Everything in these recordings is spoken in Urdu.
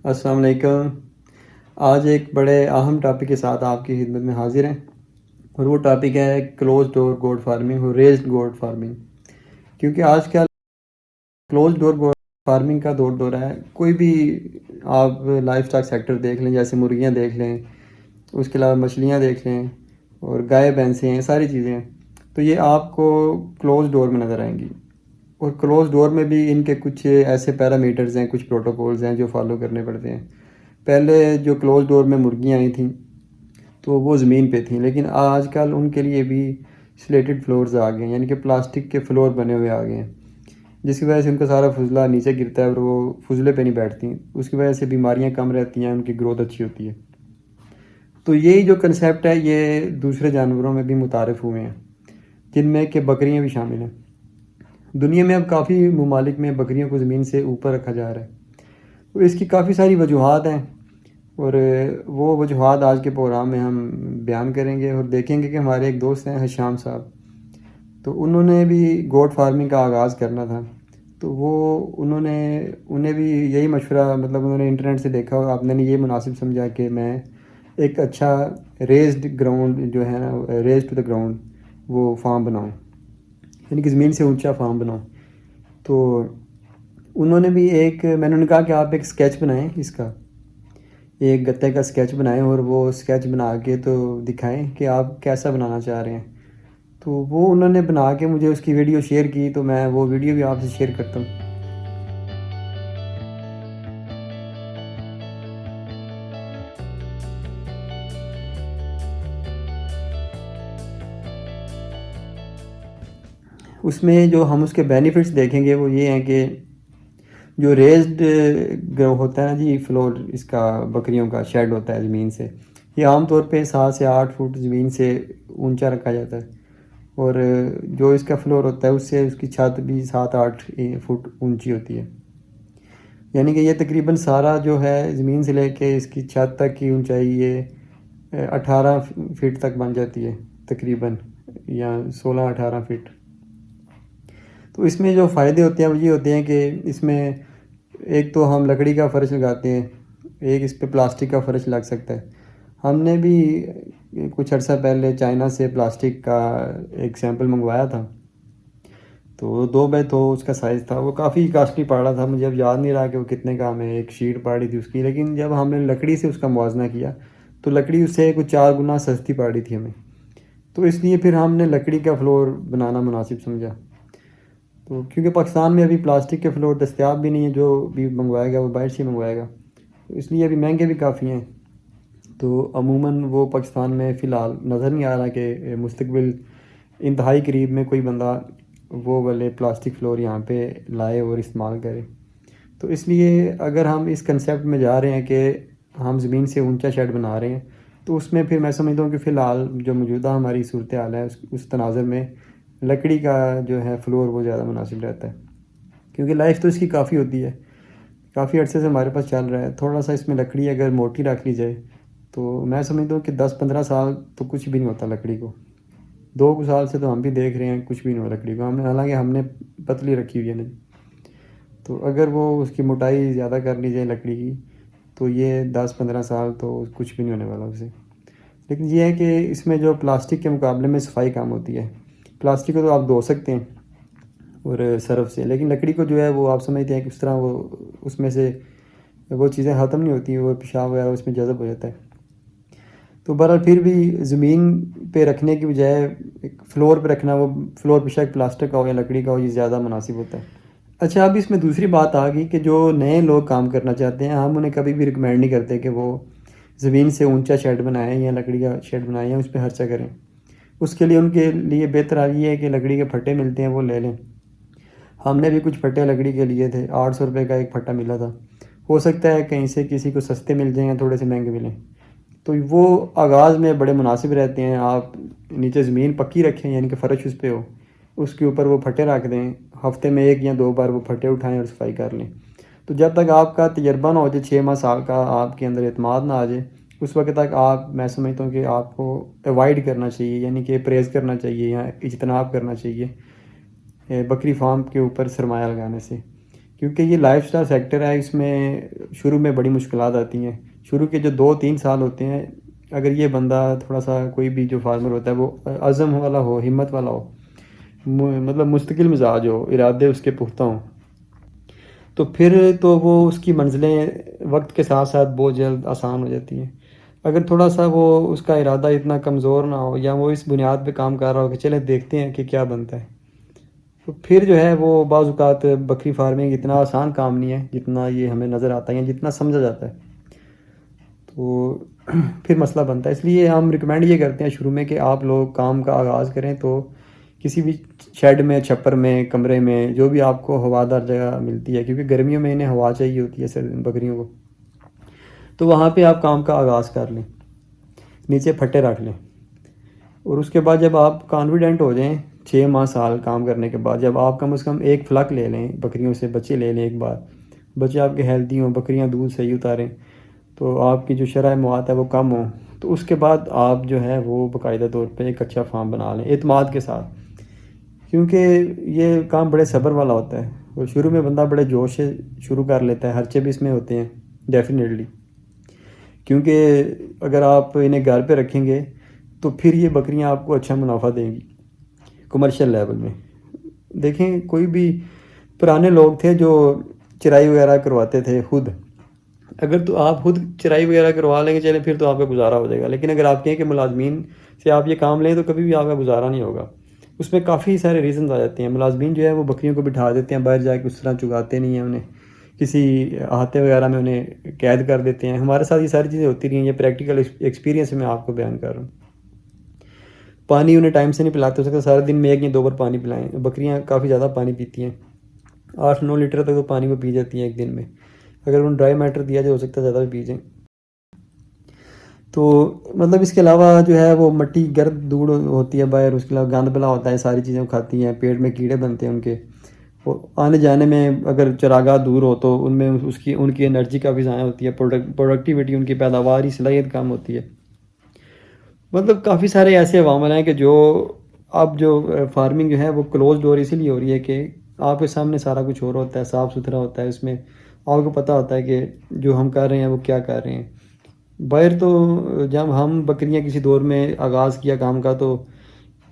السلام علیکم۔ آج ایک بڑے اہم ٹاپک کے ساتھ آپ کی خدمت میں حاضر ہیں، اور وہ ٹاپک ہے کلوز ڈور گوٹ فارمنگ اور ریزڈ گوٹ فارمنگ۔ کیونکہ آج کل کلوز ڈور گوٹ فارمنگ کا دور ہے۔ کوئی بھی آپ لائف سٹاک سیکٹر دیکھ لیں، جیسے مرغیاں دیکھ لیں، اس کے علاوہ مچھلیاں دیکھ لیں، اور گائے بھینسیں ہیں، ساری چیزیں ہیں، تو یہ آپ کو کلوز ڈور میں نظر آئیں گی۔ اور کلوز ڈور میں بھی ان کے کچھ ایسے پیرامیٹرز ہیں، کچھ پروٹوکولز ہیں جو فالو کرنے پڑتے ہیں۔ پہلے جو کلوز ڈور میں مرغیاں آئی تھیں تو وہ زمین پہ تھیں، لیکن آج کل ان کے لیے بھی سلیٹڈ فلورز آ گئے ہیں، یعنی کہ پلاسٹک کے فلور بنے ہوئے آ گئے ہیں، جس کی وجہ سے ان کا سارا فضلہ نیچے گرتا ہے اور وہ فضلے پہ نہیں بیٹھتی۔ اس کی وجہ سے بیماریاں کم رہتی ہیں، ان کی گروتھ اچھی ہوتی ہے۔ تو یہی جو کنسیپٹ ہے یہ دوسرے جانوروں میں بھی متعارف ہوئے ہیں، جن میں کہ بکریاں بھی شامل ہیں۔ دنیا میں اب کافی ممالک میں بکریوں کو زمین سے اوپر رکھا جا رہا ہے، تو اس کی کافی ساری وجوہات ہیں، اور وہ وجوہات آج کے پروگرام میں ہم بیان کریں گے، اور دیکھیں گے کہ ہمارے ایک دوست ہیں حشام صاحب، تو انہوں نے بھی گوٹ فارمنگ کا آغاز کرنا تھا، تو انہیں بھی یہی مشورہ، مطلب انہوں نے انٹرنیٹ سے دیکھا اور آپ نے یہ مناسب سمجھا کہ میں ایک اچھا ریزڈ گراؤنڈ جو ہے نا، ریز ٹو دا گراؤنڈ، وہ فارم بناؤں، یعنی کہ زمین سے اونچا فارم بناؤں۔ تو انہوں نے بھی میں نے کہا کہ آپ ایک اسکیچ بنائیں، اس کا ایک گتے کا اسکیچ بنائیں، اور وہ اسکیچ بنا کے تو دکھائیں کہ آپ کیسا بنانا چاہ رہے ہیں۔ تو وہ انہوں نے بنا کے مجھے اس کی ویڈیو شیئر کی، تو میں وہ ویڈیو بھی آپ سے شیئر کرتا ہوں۔ اس میں جو ہم اس کے بینیفٹس دیکھیں گے وہ یہ ہیں کہ جو ریزڈ ہوتا ہے نا جی فلور، اس کا بکریوں کا شیڈ ہوتا ہے زمین سے، یہ عام طور پہ 7 سے 8 فٹ زمین سے اونچا رکھا جاتا ہے، اور جو اس کا فلور ہوتا ہے اس سے اس کی چھت بھی 7-8 فٹ اونچی ہوتی ہے، یعنی کہ یہ تقریباً سارا جو ہے زمین سے لے کے اس کی چھت تک کی اونچائی یہ 18 فٹ تک بن جاتی ہے تقریباً، یا 16-18 فٹ۔ تو اس میں جو فائدے ہوتے ہیں وہ یہ ہوتے ہیں کہ اس میں ایک تو ہم لکڑی کا فرش لگاتے ہیں، ایک اس پہ پلاسٹک کا فرش لگ سکتا ہے۔ ہم نے بھی کچھ عرصہ پہلے چائنا سے پلاسٹک کا ایک سیمپل منگوایا تھا، تو 2x2 اس کا سائز تھا، وہ کافی کاسٹلی پڑ رہا تھا، مجھے اب یاد نہیں رہا کہ وہ کتنے کا ہمیں ایک شیٹ پڑ رہی تھی اس کی، لیکن جب ہم نے لکڑی سے اس کا موازنہ کیا تو لکڑی اس سے کچھ 4 گنا سستی پڑ رہی تھی ہمیں، تو اس لیے پھر ہم نے لکڑی کا فلور بنانا مناسب سمجھا۔ تو کیونکہ پاکستان میں ابھی پلاسٹک کے فلور دستیاب بھی نہیں ہے، جو بھی منگوائے گا وہ باہر سے منگوائے گا، تو اس لیے ابھی مہنگے بھی کافی ہیں، تو عموماً وہ پاکستان میں فی الحال نظر نہیں آ رہا کہ مستقبل انتہائی قریب میں کوئی بندہ وہ والے پلاسٹک فلور یہاں پہ لائے اور استعمال کرے۔ تو اس لیے اگر ہم اس کنسیپٹ میں جا رہے ہیں کہ ہم زمین سے اونچا شیڈ بنا رہے ہیں، تو اس میں پھر میں سمجھتا ہوں کہ فی الحال جو موجودہ ہماری صورتحال ہے اس تناظر میں لکڑی کا جو ہے فلور وہ زیادہ مناسب رہتا ہے، کیونکہ لائف تو اس کی کافی ہوتی ہے، کافی عرصے سے ہمارے پاس چل رہا ہے۔ تھوڑا سا اس میں لکڑی اگر موٹی رکھ لی جائے تو میں سمجھتا ہوں کہ 10-15 سال تو کچھ بھی نہیں ہوتا لکڑی کو، 2 سال سے تو ہم بھی دیکھ رہے ہیں کچھ بھی نہیں ہو لکڑی کو، حالانکہ ہم نے پتلی رکھی ہوئی ہے نہیں، تو اگر وہ اس کی موٹائی زیادہ کر لی جائے لکڑی کی تو یہ 10-15 سال تو کچھ بھی نہیں ہونے والا اسے۔ لیکن یہ ہے کہ اس میں جو پلاسٹک کے مقابلے میں صفائی کم ہوتی ہے، پلاسٹک کو تو آپ دھو سکتے ہیں اور سرف سے، لیکن لکڑی کو جو ہے وہ آپ سمجھتے ہیں کہ اس طرح وہ اس میں سے وہ چیزیں ختم نہیں ہوتی، وہ پیشاب وغیرہ اس میں جذب ہو جاتا ہے۔ تو بہرحال پھر بھی زمین پہ رکھنے کی بجائے ایک فلور پہ رکھنا، وہ فلور پہ شاید پلاسٹک کا ہو یا لکڑی کا ہو، یہ زیادہ مناسب ہوتا ہے۔ اچھا، اب اس میں دوسری بات آ گئی کہ جو نئے لوگ کام کرنا چاہتے ہیں، ہم انہیں کبھی بھی ریکمینڈ نہیں کرتے کہ وہ زمین سے اونچا شیڈ بنائیں یا لکڑی کا شیڈ بنائیں یا اس پہ خرچہ کریں۔ اس کے لیے ان کے لیے بہتر یہ ہے کہ لکڑی کے پھٹے ملتے ہیں وہ لے لیں۔ ہم نے بھی کچھ پھٹے لکڑی کے لیے تھے، 800 روپے کا ایک پھٹا ملا تھا، ہو سکتا ہے کہیں سے کسی کو سستے مل جائیں یا تھوڑے سے مہنگے ملیں، تو وہ آغاز میں بڑے مناسب رہتے ہیں۔ آپ نیچے زمین پکی رکھیں، یعنی کہ فرش اس پہ ہو، اس کے اوپر وہ پھٹے رکھ دیں، ہفتے میں 1 یا 2 بار وہ پھٹے اٹھائیں اور صفائی کر لیں۔ تو جب تک آپ کا تجربہ نہ ہو جائے، 6 ماہ سال کا آپ کے اندر اعتماد نہ آ جائے، اس وقت تک میں سمجھتا ہوں کہ آپ کو اوائڈ کرنا چاہیے، یعنی کہ پرہیز کرنا چاہیے یا اجتناب کرنا چاہیے بکری فارم کے اوپر سرمایہ لگانے سے، کیونکہ یہ لائف سٹائل سیکٹر ہے، اس میں شروع میں بڑی مشکلات آتی ہیں. شروع کے جو 2-3 سال ہوتے ہیں، اگر یہ بندہ تھوڑا سا، کوئی بھی جو فارمر ہوتا ہے وہ عزم والا ہو، ہمت والا ہو، مطلب مستقل مزاج ہو، ارادے اس کے پختہ ہوں، تو پھر تو وہ اس کی منزلیں وقت کے ساتھ ساتھ بہت جلد آسان ہو جاتی ہیں. اگر تھوڑا سا وہ اس کا ارادہ اتنا کمزور نہ ہو، یا وہ اس بنیاد پہ کام کر رہا ہو کہ چلے دیکھتے ہیں کہ کیا بنتا ہے، تو پھر جو ہے وہ بعض اوقات بکری فارمنگ اتنا آسان کام نہیں ہے جتنا یہ ہمیں نظر آتا ہے یا جتنا سمجھا جاتا ہے. تو پھر مسئلہ بنتا ہے. اس لیے ہم ریکمینڈ یہ کرتے ہیں شروع میں کہ آپ لوگ کام کا آغاز کریں تو کسی بھی شیڈ میں، چھپر میں، کمرے میں، جو بھی آپ کو ہوادار جگہ ملتی ہے، کیونکہ گرمیوں میں انہیں ہوا چاہیے ہوتی ہے بکریوں کو، تو وہاں پہ آپ کام کا آغاز کر لیں، نیچے پھٹے رکھ لیں. اور اس کے بعد جب آپ کانفیڈنٹ ہو جائیں 6 ماہ سال کام کرنے کے بعد، جب آپ کم از کم ایک فلک لے لیں بکریوں سے، بچے لے لیں ایک بار، بچے آپ کے ہیلدی ہوں، بکریاں دودھ صحیح اتاریں، تو آپ کی جو شرح موات ہے وہ کم ہوں، تو اس کے بعد آپ جو ہے وہ باقاعدہ طور پہ ایک اچھا فارم بنا لیں اعتماد کے ساتھ. کیونکہ یہ کام بڑے صبر والا ہوتا ہے، اور شروع میں بندہ بڑے جوش سے شروع کر لیتا ہے، خرچے بھی اس میں ہوتے ہیں ڈیفینیٹلی. کیونکہ اگر آپ انہیں گھر پہ رکھیں گے تو پھر یہ بکریاں آپ کو اچھا منافع دیں گی کمرشل لیول میں. دیکھیں کوئی بھی پرانے لوگ تھے جو چرائی وغیرہ کرواتے تھے خود، اگر تو آپ خود چرائی وغیرہ کروا لیں گے چلیں پھر تو آپ کا گزارا ہو جائے گا. لیکن اگر آپ کہیں کہ ملازمین سے آپ یہ کام لیں تو کبھی بھی آپ کا گزارا نہیں ہوگا. اس میں کافی سارے ریزنز آ جاتے ہیں. ملازمین جو ہے وہ بکریوں کو بٹھا دیتے ہیں باہر جا کے، اس طرح چگاتے نہیں ہیں انہیں، کسی احاطے وغیرہ میں انہیں قید کر دیتے ہیں. ہمارے ساتھ یہ ساری چیزیں ہوتی رہی ہیں، یہ پریکٹیکل ایکسپیرینس میں آپ کو بیان کر رہا ہوں. پانی انہیں ٹائم سے نہیں پلاتے، ہو سکتا ہے سارے دن میں 1 یا 2 بار پانی پلائیں. بکریاں کافی زیادہ پانی پیتی ہیں، 8-9 لیٹر تک تو پانی وہ پی جاتی ہیں ایک دن میں. اگر انہیں ڈرائی میٹر دیا جائے ہو سکتا ہے زیادہ بھی پی جائیں. تو مطلب اس کے علاوہ جو ہے وہ مٹی گرد دھوڑ ہوتی ہے باہر، اس کے علاوہ گند بلا ہوتا ہے، ساری چیزیں کھاتی ہیں، پیٹ میں کیڑے بنتے ہیں ان کے. وہ آنے جانے میں اگر چراگاہ دور ہو تو ان میں ان کی انرجی کافی ضائع ہوتی ہے، پروڈکٹیوٹی ان کی پیداواری صلاحیت کم ہوتی ہے. مطلب کافی سارے ایسے عوامل ہیں کہ جو اب جو فارمنگ جو ہے وہ کلوز ڈور اسی لیے ہو رہی ہے کہ آپ کے سامنے سارا کچھ ہو رہا ہوتا ہے، صاف ستھرا ہوتا ہے، اس میں آپ کو پتہ ہوتا ہے کہ جو ہم کر رہے ہیں وہ کیا کر رہے ہیں. باہر تو جب ہم بکریاں کسی دور میں آغاز کیا کام کا، تو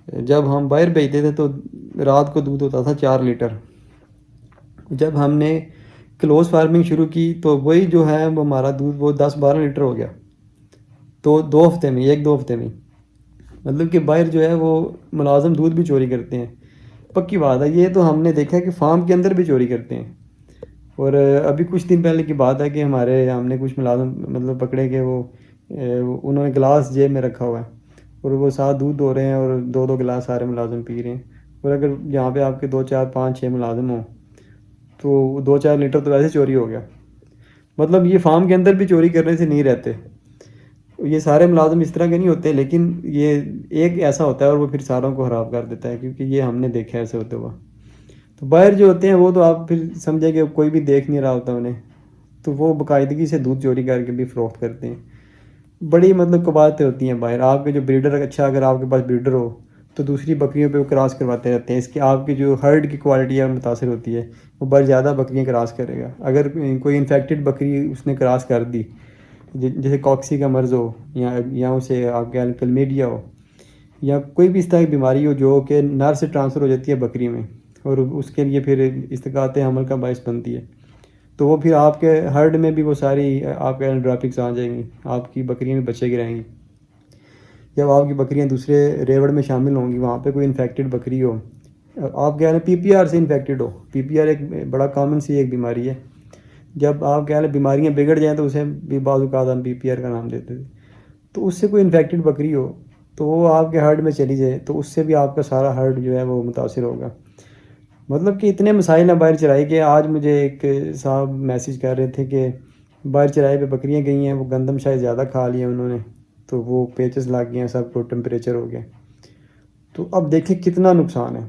جب ہم باہر بھیجتے تھے تو رات کو دودھ ہوتا تھا 4 لیٹر. جب ہم نے کلوز فارمنگ شروع کی تو وہی جو ہے وہ ہمارا دودھ وہ 10-12 لیٹر ہو گیا، تو 2 ہفتے میں، 1-2 ہفتے میں. مطلب کہ باہر جو ہے وہ ملازم دودھ بھی چوری کرتے ہیں. پکی بات ہے، یہ تو ہم نے دیکھا ہے کہ فارم کے اندر بھی چوری کرتے ہیں. اور ابھی کچھ دن پہلے کی بات ہے کہ ہم نے کچھ ملازم مطلب پکڑے کہ وہ انہوں نے گلاس جیب میں رکھا ہوا ہے اور وہ ساتھ دودھ دو رہے ہیں اور 2-2 گلاس سارے ملازم پی رہے ہیں. اور اگر یہاں پہ آپ کے 2-4-5-6 ملازم ہوں تو 2-4 لیٹر تو ویسے چوری ہو گیا. مطلب یہ فارم کے اندر بھی چوری کرنے سے نہیں رہتے. یہ سارے ملازم اس طرح کے نہیں ہوتے، لیکن یہ ایک ایسا ہوتا ہے اور وہ پھر ساروں کو خراب کر دیتا ہے، کیونکہ یہ ہم نے دیکھا ہے ایسے ہوتے ہوا. تو باہر جو ہوتے ہیں وہ تو آپ پھر سمجھیں کہ کوئی بھی دیکھ نہیں رہا ہوتا انہیں، تو وہ باقاعدگی سے دودھ چوری کر کے بھی فروخت کرتے ہیں. بڑی مطلب قباحتیں ہوتی ہیں باہر. آپ کے جو بریڈر اچھا، اگر آپ کے پاس بریڈر ہو تو دوسری بکریوں پہ وہ کراس کرواتے رہتے ہیں. اس کی آپ کی جو ہرڈ کی کوالٹی ہے متاثر ہوتی ہے، وہ بڑھ زیادہ بکریاں کراس کرے گا. اگر کوئی انفیکٹڈ بکری اس نے کراس کر دی، جیسے کاکسی کا مرض ہو، یا اسے آپ کے کلمیڈیا ہو، یا کوئی بھی اس طرح کی بیماری ہو جو کہ نر سے ٹرانسفر ہو جاتی ہے بکری میں، اور اس کے لیے پھر اسقاط حمل کا باعث بنتی ہے، تو وہ پھر آپ کے ہرڈ میں بھی وہ ساری آپ کے ڈراپکس آ جائیں گی، آپ کی بکریاں بھی بچے گرائیں گی. جب آپ کی بکریاں دوسرے ریوڑ میں شامل ہوں گی، وہاں پہ کوئی انفیکٹڈ بکری ہو، آپ کہہ رہے ہیں پی پی آر سے انفیکٹڈ ہو. پی پی آر ایک بڑا کامن سی ایک بیماری ہے. جب آپ کہہ رہے ہیں بیماریاں بگڑ جائیں تو اسے بھی بعض اوقات ہم پی پی آر کا نام دیتے تھے. تو اس سے کوئی انفیکٹڈ بکری ہو تو وہ آپ کے ہرڈ میں چلی جائے تو اس سے بھی آپ کا سارا ہرڈ جو ہے وہ متاثر ہوگا. مطلب کہ اتنے مسائل ہیں باہر چرائی کے. آج مجھے ایک صاحب میسیج کر رہے تھے کہ باہر چرائی پہ بکریاں گئی ہیں، وہ گندم شاید زیادہ کھا لیا انہوں نے، تو وہ پیچز لگ گئے ہیں، سب کو ٹمپریچر ہو گیا. تو اب دیکھیں کتنا نقصان ہے.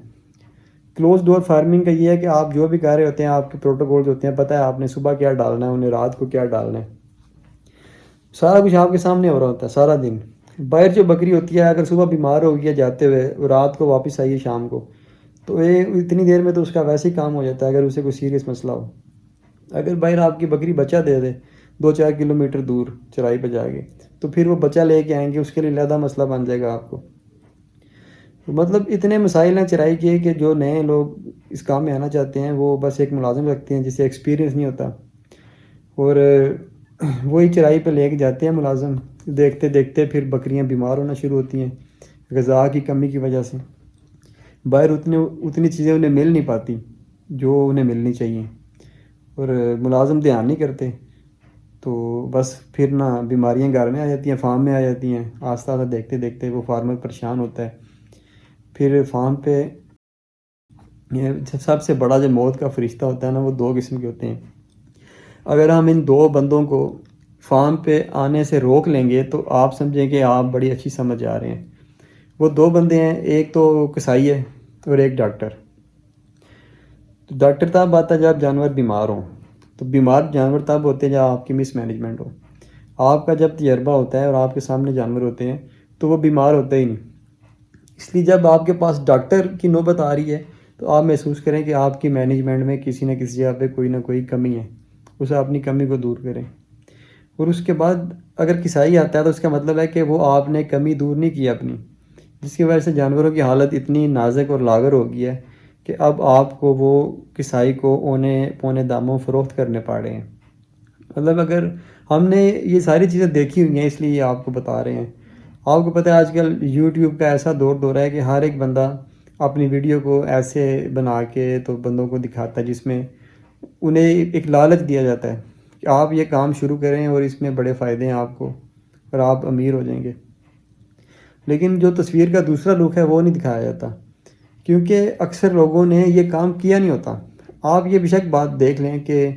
کلوز ڈور فارمنگ کا یہ ہے کہ آپ جو بھی کر رہے ہوتے ہیں، آپ کے پروٹوکولز ہوتے ہیں، پتہ ہے آپ نے صبح کیا ڈالنا ہے، انہیں رات کو کیا ڈالنا ہے، سارا کچھ آپ کے سامنے ہو رہا ہوتا ہے سارا دن. باہر جو بکری ہوتی ہے اگر صبح بیمار ہو گیا جاتے ہوئے، رات کو واپس آئیے شام کو، تو یہ اتنی دیر میں تو اس کا ویسے ہی کام ہو جاتا ہے اگر اسے کوئی سیریس مسئلہ ہو. اگر باہر آپ کی بکری بچہ دے دے 2-4 کلومیٹر دور چرائی پہ جا کے، تو پھر وہ بچہ لے کے آئیں گے، اس کے لیے علیحدہ مسئلہ بن جائے گا آپ کو. تو مطلب اتنے مسائل ہیں چرائی کے کہ جو نئے لوگ اس کام میں آنا چاہتے ہیں وہ بس ایک ملازم رکھتے ہیں جسے ایکسپیرینس نہیں ہوتا، اور وہی چرائی پہ لے کے جاتے ہیں ملازم. دیکھتے دیکھتے پھر بکریاں بیمار ہونا شروع ہوتی ہیں غذا کی کمی کی وجہ سے. باہر اتنی چیزیں انہیں مل نہیں پاتی جو انہیں ملنی چاہیے، اور ملازم دھیان نہیں کرتے، تو بس پھر نہ بیماریاں گھر میں آ جاتی ہیں، فارم میں آ جاتی ہیں. آہستہ آہستہ دیکھتے دیکھتے وہ فارمر پریشان ہوتا ہے. پھر فارم پہ سب سے بڑا جو موت کا فرشتہ ہوتا ہے نا، وہ 2 قسم کے ہوتے ہیں. اگر ہم ان 2 بندوں کو فارم پہ آنے سے روک لیں گے تو آپ سمجھیں کہ آپ بڑی اچھی سمجھ آ رہے ہیں. وہ 2 بندے ہیں، ایک تو کسائی ہے اور ایک ڈاکٹر. تو ڈاکٹر تب آتا ہے جب جانور بیمار ہوں، تو بیمار جانور تب ہوتے ہیں جب آپ کی مس مینجمنٹ ہو. آپ کا جب تجربہ ہوتا ہے اور آپ کے سامنے جانور ہوتے ہیں تو وہ بیمار ہوتے ہی نہیں. اس لیے جب آپ کے پاس ڈاکٹر کی نوبت آ رہی ہے تو آپ محسوس کریں کہ آپ کی مینجمنٹ میں کسی نہ کسی جگہ پہ کوئی نہ کوئی کمی ہے، اسے اپنی کمی کو دور کریں. اور اس کے بعد اگر کسائی آتا ہے تو اس کا مطلب ہے کہ وہ آپ نے کمی دور نہیں کی اپنی، جس کی وجہ سے جانوروں کی حالت اتنی نازک اور لاغر ہو گئی ہے کہ اب آپ کو وہ کسائی کو اونے پونے داموں فروخت کرنے پڑ رہے ہیں. مطلب اگر ہم نے یہ ساری چیزیں دیکھی ہوئی ہیں اس لیے یہ آپ کو بتا رہے ہیں. آپ کو پتہ ہے آج کل یوٹیوب کا ایسا دور ہے کہ ہر ایک بندہ اپنی ویڈیو کو ایسے بنا کے تو بندوں کو دکھاتا ہے جس میں انہیں ایک لالچ دیا جاتا ہے کہ آپ یہ کام شروع کریں اور اس میں بڑے فائدے ہیں آپ کو اور آپ امیر ہو جائیں گے. لیکن جو تصویر کا دوسرا رخ ہے وہ نہیں دکھایا جاتا، کیونکہ اکثر لوگوں نے یہ کام کیا نہیں ہوتا. آپ یہ بے شک بات دیکھ لیں کہ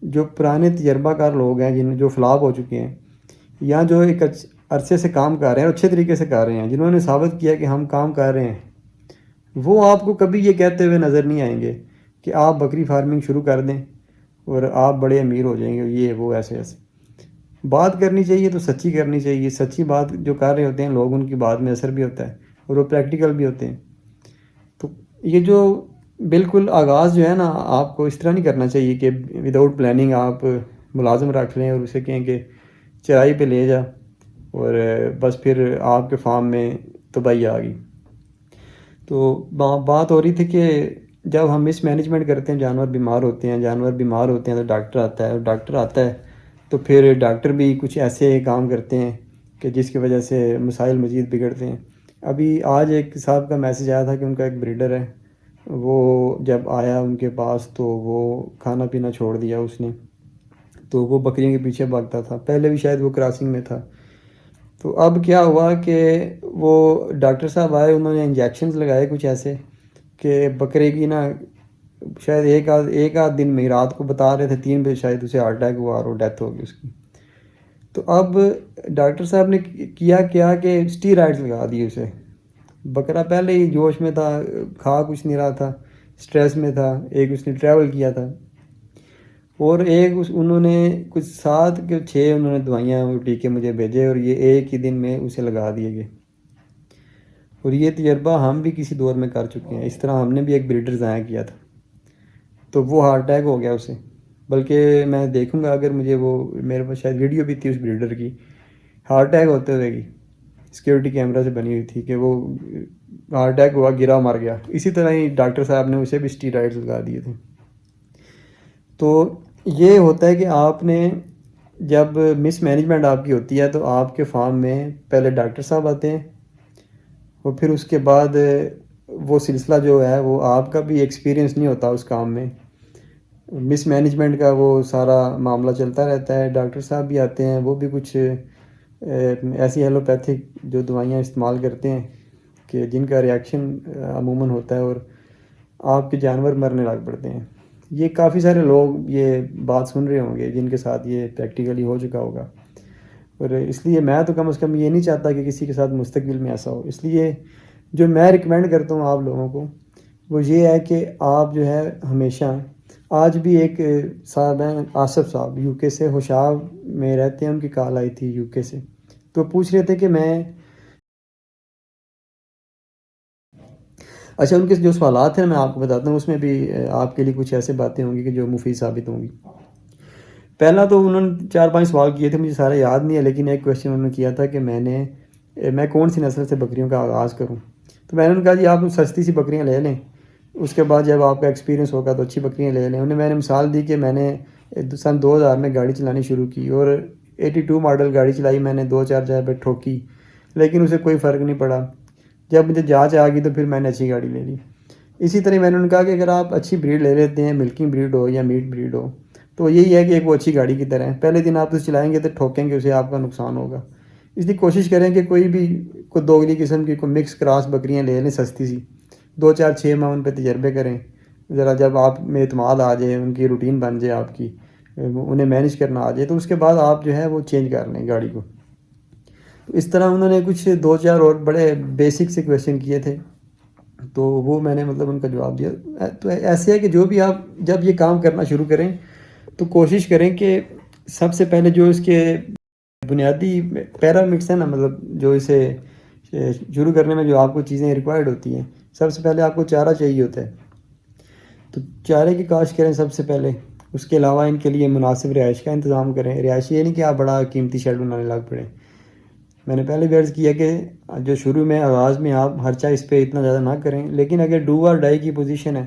جو پرانے تجربہ کار لوگ ہیں جو فلاپ ہو چکے ہیں، یا جو ایک عرصے سے کام کر رہے ہیں اور اچھے طریقے سے کر رہے ہیں، جنہوں نے ثابت کیا کہ ہم کام کر رہے ہیں، وہ آپ کو کبھی یہ کہتے ہوئے نظر نہیں آئیں گے کہ آپ بکری فارمنگ شروع کر دیں اور آپ بڑے امیر ہو جائیں گے. یہ وہ ایسے ایسے بات کرنی چاہیے تو سچی کرنی چاہیے. سچی بات جو کر رہے ہوتے ہیں لوگ، ان کی بات میں اثر بھی ہوتا ہے اور وہ پریکٹیکل بھی ہوتے ہیں. تو یہ جو بالکل آغاز جو ہے نا، آپ کو اس طرح نہیں کرنا چاہیے کہ وداؤٹ پلاننگ آپ ملازم رکھ لیں اور اسے کہیں کہ چرائی پہ لے جا اور بس پھر آپ کے فارم میں تباہی آ گئی. تو بات ہو رہی تھی کہ جب ہم مس مینجمنٹ کرتے ہیں، جانور بیمار ہوتے ہیں تو ڈاکٹر آتا ہے، اور ڈاکٹر آتا ہے تو پھر ڈاکٹر بھی کچھ ایسے کام کرتے ہیں کہ جس کی وجہ سے مسائل مزید بگڑتے ہیں. ابھی آج ایک صاحب کا میسیج آیا تھا کہ ان کا ایک بریڈر ہے، وہ جب آیا ان کے پاس تو وہ کھانا پینا چھوڑ دیا اس نے، تو وہ بکریوں کے پیچھے بھاگتا تھا. پہلے بھی شاید وہ کراسنگ میں تھا. تو اب کیا ہوا کہ وہ ڈاکٹر صاحب آئے، انہوں نے انجیکشنز لگائے کچھ ایسے کہ بکرے کی نا شاید ایک آدھ دن میں رات کو بتا رہے تھے 3 بجے شاید اسے ہارٹ اٹیک ہوا اور وہ ڈیتھ ہو گئی اس کی. تو اب ڈاکٹر صاحب نے کیا کہ اسٹیرائڈز لگا دیے اسے. بکرا پہلے ہی جوش میں تھا، کھا کچھ نہیں رہا تھا، سٹریس میں تھا. ایک اس نے ٹریول کیا تھا، اور ایک انہوں نے کچھ 7 کے 6 انہوں نے دوائیاں ٹیکے مجھے بھیجے، اور یہ ایک ہی دن میں اسے لگا دیے گئے. اور یہ تجربہ ہم بھی کسی دور میں کر چکے ہیں. اس طرح ہم نے بھی ایک بریڈر ضائع کیا تھا تو وہ ہارٹ اٹیک ہو گیا اسے. بلکہ میں دیکھوں گا، اگر مجھے وہ میرے پاس شاید ویڈیو بھی تھی اس بریڈر کی ہارٹ اٹیک ہوتے ہوئے کی، سیکیورٹی کیمرہ سے بنی ہوئی تھی کہ وہ ہارٹ اٹیک ہوا، گرا، مر گیا. اسی طرح ہی ڈاکٹر صاحب نے اسے بھی اسٹیرائڈز لگا دیے تھے. تو یہ ہوتا ہے کہ آپ نے جب مس مینجمنٹ آپ کی ہوتی ہے تو آپ کے فارم میں پہلے ڈاکٹر صاحب آتے ہیں، اور پھر اس کے بعد وہ سلسلہ جو ہے وہ آپ کا بھی ایکسپیرینس نہیں ہوتا اس کام میں، مس مینجمنٹ کا وہ سارا معاملہ چلتا رہتا ہے. ڈاکٹر صاحب بھی آتے ہیں، وہ بھی کچھ ایسی ایلوپیتھک جو دوائیاں استعمال کرتے ہیں کہ جن کا ریاکشن عموماً ہوتا ہے اور آپ کے جانور مرنے لگ پڑتے ہیں. یہ کافی سارے لوگ یہ بات سن رہے ہوں گے جن کے ساتھ یہ پریکٹیکلی ہو چکا ہوگا، اور اس لیے میں تو کم از کم یہ نہیں چاہتا کہ کسی کے ساتھ مستقبل میں ایسا ہو. اس لیے جو میں ریکمینڈ کرتا ہوں آپ لوگوں کو وہ یہ ہے کہ آپ جو ہے ہمیشہ، آج بھی ایک صاحب ہیں آصف صاحب، یو کے سے، ہوشاب میں رہتے ہیں، ان کی کال آئی تھی یو کے سے، تو پوچھ رہے تھے کہ میں اچھا ان کے جو سوالات ہیں میں آپ کو بتاتا ہوں، اس میں بھی آپ کے لیے کچھ ایسے باتیں ہوں گی کہ جو مفید ثابت ہوں گی. پہلا تو انہوں نے 4-5 سوال کیے تھے، مجھے سارا یاد نہیں ہے، لیکن ایک کویشچن انہوں نے کیا تھا کہ میں کون سی نسل سے بکریوں کا آغاز کروں. تو میں نے انہوں نے کہا جی آپ سستی سی بکریاں لے لیں، اس کے بعد جب آپ کا ایکسپیرینس ہوگا تو اچھی بکریاں لے لیں. میں نے مثال دی کہ میں نے سن 2000 میں گاڑی چلانی شروع کی اور 82 ماڈل گاڑی چلائی میں نے، 2-4 جگہ پہ ٹھوکی، لیکن اسے کوئی فرق نہیں پڑا. جب مجھے جانچ آ گئی تو پھر میں نے اچھی گاڑی لے لی. اسی طرح میں نے انہوں نے کہا کہ اگر آپ اچھی بریڈ لے لیتے ہیں، ملکنگ بریڈ ہو یا میٹ بریڈ ہو، تو یہی ہے کہ ایک وہ اچھی گاڑی کی طرح ہے، پہلے دن آپ اسے چلائیں گے تو ٹھوکیں گے اسے، آپ کا نقصان ہوگا. اس لیے کوشش کریں کہ کوئی دوگلی قسم کی کوئی مکس کراس بکریاں لے لیں سستی سی، 2-4-6 ماہ ان پہ تجربے کریں. ذرا جب آپ میں اعتماد آ جائے، ان کی روٹین بن جائے، آپ کی انہیں مینیج کرنا آ جائے، تو اس کے بعد آپ جو ہے وہ چینج کر لیں گاڑی کو. تو اس طرح انہوں نے کچھ 2-4 اور بڑے بیسک سے کویشچن کیے تھے، تو وہ میں نے مطلب ان کا جواب دیا. تو ایسے ہے کہ جو بھی آپ جب یہ کام کرنا شروع کریں تو کوشش کریں کہ سب سے پہلے جو اس کے بنیادی پیرامٹس ہیں نا، مطلب جو اسے شروع کرنے میں جو آپ کو چیزیں ریکوائرڈ ہوتی ہیں، سب سے پہلے آپ کو چارہ چاہیے ہوتا ہے، تو چارے کی کاشت کریں سب سے پہلے. اس کے علاوہ ان کے لیے مناسب رہائش کا انتظام کریں. رہائش یہ نہیں کہ آپ بڑا قیمتی شیڈ بنانے لگ پڑیں. میں نے پہلے بھی عرض کیا کہ جو شروع میں آغاز میں آپ خرچہ اس پہ اتنا زیادہ نہ کریں، لیکن اگر ڈو اور ڈائی کی پوزیشن ہے،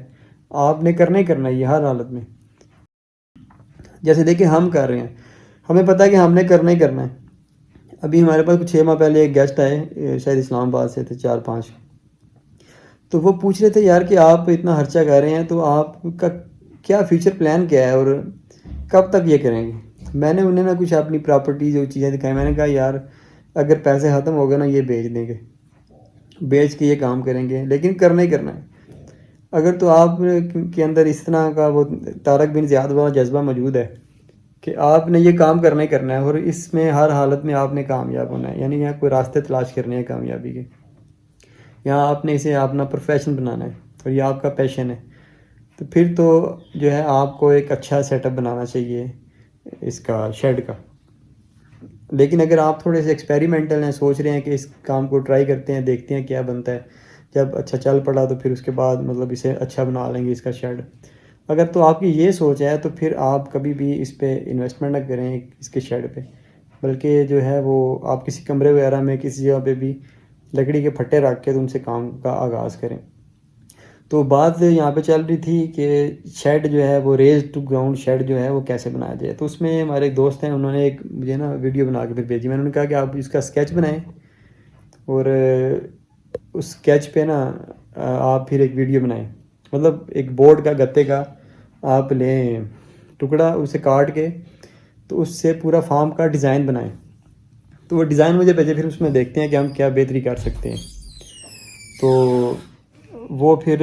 آپ نے کرنا ہی کرنا ہے یہ ہر حالت میں. جیسے دیکھیں ہم کر رہے ہیں، ہمیں پتہ ہے کہ ہم نے کرنا ہی کرنا ہے. ابھی ہمارے پاس کچھ 6 ماہ پہلے ایک گیسٹ آئے، شاید اسلام آباد سے تھے 4-5، تو وہ پوچھ رہے تھے یار کہ آپ اتنا خرچہ کر رہے ہیں تو آپ کا کیا فیوچر پلان کیا ہے اور کب تک یہ کریں گے. میں نے انہیں نہ کچھ اپنی پراپرٹی جو چیزیں دکھائی. میں نے کہا یار اگر پیسے ختم ہو گئے نا، یہ بیچ دیں گے، بیچ کے یہ کام کریں گے، لیکن کرنا ہی کرنا ہے. اگر تو آپ کے اندر اس طرح کا وہ طارق بن زیاد والا جذبہ موجود ہے کہ آپ نے یہ کام کرنا ہی کرنا ہے اور اس میں ہر حالت میں آپ نے کامیاب ہونا ہے، یعنی یہاں کوئی راستے تلاش کرنے ہیں کامیابی کے، یہاں آپ نے اسے اپنا پروفیشن بنانا ہے اور یہ آپ کا پیشن ہے، تو پھر تو جو ہے آپ کو ایک اچھا سیٹ اپ بنانا چاہیے اس کا شیڈ کا. لیکن اگر آپ تھوڑے سے ایکسپیریمنٹل ہیں، سوچ رہے ہیں کہ اس کام کو ٹرائی کرتے ہیں، دیکھتے ہیں کیا بنتا ہے، جب اچھا چل پڑا تو پھر اس کے بعد مطلب اسے اچھا بنا لیں گے اس کا شیڈ، اگر تو آپ کی یہ سوچ ہے تو پھر آپ کبھی بھی اس پہ انویسٹمنٹ نہ کریں اس کے شیڈ پہ، بلکہ جو ہے وہ آپ کسی کمرے وغیرہ میں کسی جگہ پہ بھی لکڑی کے پھٹے رکھ کے تو ان سے کام کا آغاز کریں. تو بات یہاں پہ چل رہی تھی کہ شیڈ جو ہے وہ ریز ٹو گراؤنڈ شیڈ جو ہے وہ کیسے بنایا جائے. تو اس میں ہمارے ایک دوست ہیں، انہوں نے ایک مجھے نا ویڈیو بنا کے پھر بھیجی. میں نے انہوں نے کہا کہ آپ اس کا اسکیچ بنائیں اور اس اسکیچ پہ نا آپ پھر ایک ویڈیو بنائیں، مطلب ایک بورڈ کا گتے کا آپ لیں ٹکڑا، اسے کاٹ کے تو اس سے پورا فارم کا ڈیزائن بنائیں. تو وہ ڈیزائن مجھے بھیجے، پھر اس میں دیکھتے ہیں کہ ہم کیا بہتری کر سکتے ہیں. تو وہ پھر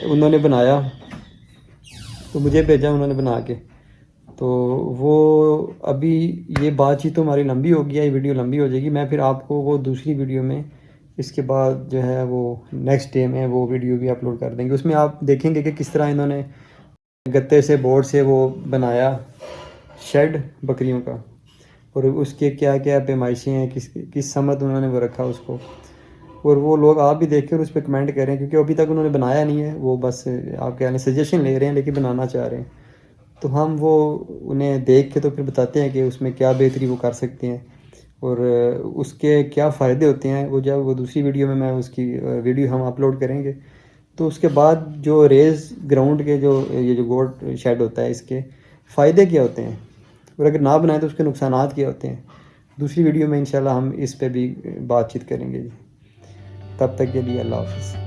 انہوں نے بنایا تو مجھے بھیجا انہوں نے بنا کے. تو وہ ابھی یہ بات چیت تو ہماری لمبی ہو گیا، یہ ویڈیو لمبی ہو جائے گی. میں پھر آپ کو وہ دوسری ویڈیو میں اس کے بعد جو ہے وہ نیکسٹ ڈے میں وہ ویڈیو بھی اپلوڈ کر دیں گے. اس میں آپ دیکھیں گے کہ کس طرح انہوں نے گتے سے بورڈ سے وہ بنایا شیڈ بکریوں کا، اور اس کے کیا کیا پیمائشیں ہیں، کس سمت انہوں نے وہ رکھا اس کو. اور وہ لوگ آپ بھی دیکھ کر اس پہ کمنٹ کریں، کیونکہ ابھی تک انہوں نے بنایا نہیں ہے، وہ بس آپ کہہ لیں سجیشن لے رہے ہیں لیکن بنانا چاہ رہے ہیں. تو ہم وہ انہیں دیکھ کے تو پھر بتاتے ہیں کہ اس میں کیا بہتری وہ کر سکتے ہیں اور اس کے کیا فائدے ہوتے ہیں. وہ جب وہ دوسری ویڈیو میں اس کی ویڈیو ہم اپلوڈ کریں گے تو اس کے بعد جو ریز گراؤنڈ کے یہ جو گوڈ شیڈ ہوتا ہے اس کے فائدے کیا ہوتے ہیں اور اگر نہ بنائیں تو اس کے نقصانات کیا ہوتے ہیں، دوسری ویڈیو میں انشاءاللہ ہم اس پہ بھی بات چیت کریں گے. تب تک کے لیے اللہ حافظ.